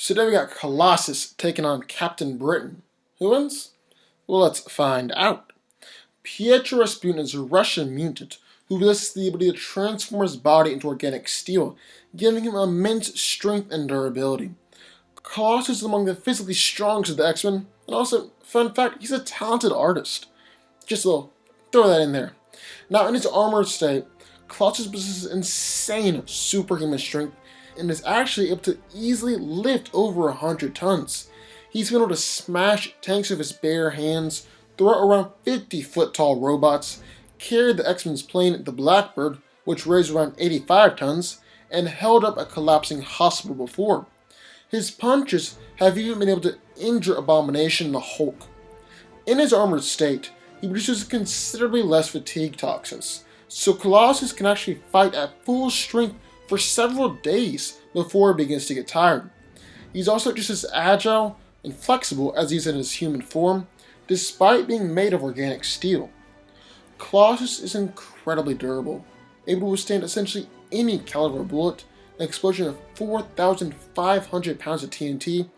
So then we got Colossus taking on Captain Britain. Who wins? Well, let's find out. Pietro Rasputin is a Russian mutant who possesses the ability to transform his body into organic steel, giving him immense strength and durability. Colossus is among the physically strongest of the X-Men, and also, fun fact, he's a talented artist. Just a little, throw that in there. Now, in his armored state, Colossus possesses insane superhuman strength and is actually able to easily lift over 100 tons. He's been able to smash tanks with his bare hands, throw around 50-foot tall robots, carry the X-Men's plane, the Blackbird, which weighs around 85 tons, and held up a collapsing hospital before. His punches have even been able to injure Abomination and the Hulk. In his armored state, he produces considerably less fatigue toxins, so Colossus can actually fight at full strength for several days before he begins to get tired. He's also just as agile and flexible as he is in his human form, despite being made of organic steel. Colossus is incredibly durable, able to withstand essentially any caliber bullet, an explosion of 4,500 pounds of TNT,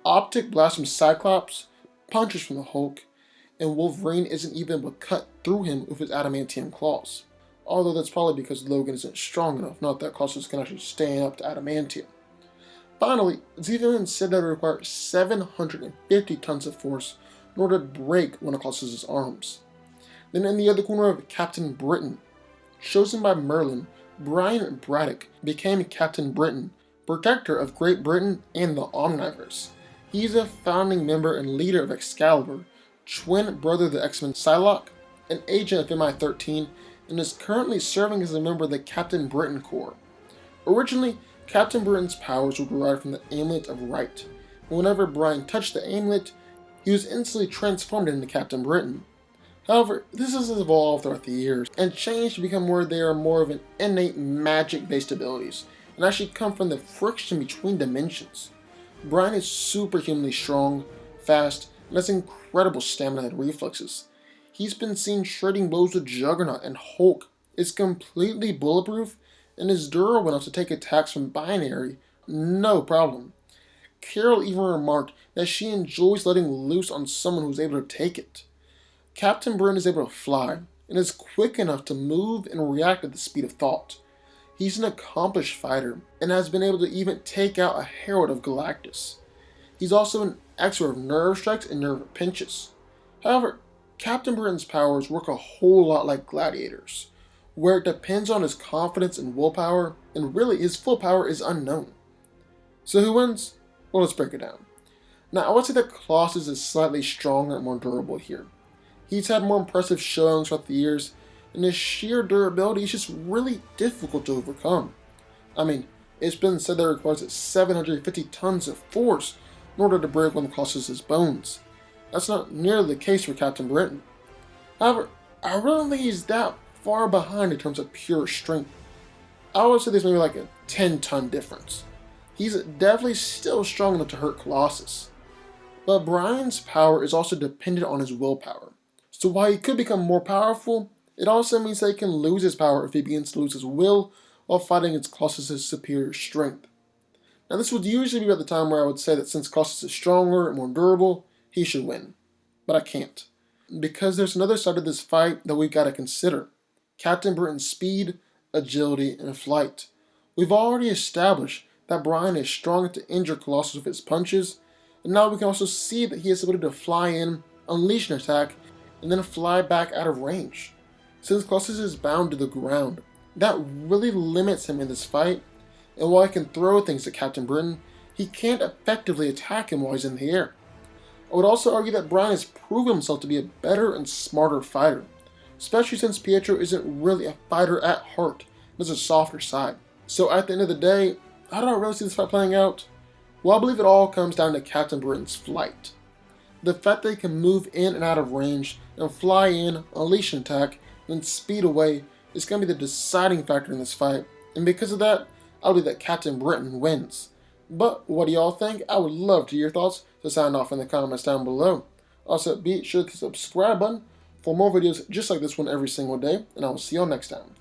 optic blasts from Cyclops, punches from the Hulk, and Wolverine isn't even able to cut through him with his adamantium claws. Although that's probably because Logan isn't strong enough, not that Colossus can actually stand up to adamantium. Finally, it's even said that it requires 750 tons of force in order to break one of Colossus' arms. Then in the other corner of Captain Britain, chosen by Merlin, Brian Braddock became Captain Britain, protector of Great Britain and the Omniverse. He's a founding member and leader of Excalibur, twin brother of the X-Men Psylocke, an agent of MI-13, and is currently serving as a member of the Captain Britain Corps. Originally, Captain Britain's powers were derived from the Amulet of Right, and whenever Brian touched the amulet, he was instantly transformed into Captain Britain. However, this has evolved throughout the years, and changed to become where they are more of an innate magic-based abilities, and actually come from the friction between dimensions. Brian is superhumanly strong, fast, and has incredible stamina and reflexes. He's been seen trading blows with Juggernaut, and Hulk is completely bulletproof and is durable enough to take attacks from Binary, no problem. Carol even remarked that she enjoys letting loose on someone who's able to take it. Captain Britain is able to fly, and is quick enough to move and react at the speed of thought. He's an accomplished fighter, and has been able to even take out a Herald of Galactus. He's also an expert of nerve strikes and nerve pinches. However, Captain Britain's powers work a whole lot like Gladiator's, where it depends on his confidence and willpower, and really his full power is unknown. So who wins? Well, let's break it down. Now, I would say that Colossus is slightly stronger and more durable here. He's had more impressive showings throughout the years, and his sheer durability is just really difficult to overcome. I mean, it's been said that it requires 750 tons of force in order to break one of Colossus' bones. That's not nearly the case for Captain Britain. However, I really don't think he's that far behind in terms of pure strength. I would say there's maybe like a 10-ton difference. He's definitely still strong enough to hurt Colossus. But Brian's power is also dependent on his willpower. So while he could become more powerful, it also means that he can lose his power if he begins to lose his will while fighting against Colossus' superior strength. Now this would usually be at the time where I would say that since Colossus is stronger and more durable, he should win. But I can't. Because there's another side of this fight that we've got to consider. Captain Britain's speed, agility, and flight. We've already established that Brian is strong enough to injure Colossus with his punches, and now we can also see that he has the ability to fly in, unleash an attack, and then fly back out of range. Since Colossus is bound to the ground, that really limits him in this fight, and while he can throw things at Captain Britain, he can't effectively attack him while he's in the air. I would also argue that Brian has proven himself to be a better and smarter fighter, especially since Pietro isn't really a fighter at heart, there's a softer side. So at the end of the day, how do I really see this fight playing out? Well, I believe it all comes down to Captain Britain's flight. The fact that he can move in and out of range, and fly in, unleash an attack, and then speed away is going to be the deciding factor in this fight, and because of that, I believe that Captain Britain wins. But what do y'all think? I would love to hear your thoughts, so sound off in the comments down below. Also, be sure to hit the subscribe button for more videos just like this one every single day, and I will see y'all next time.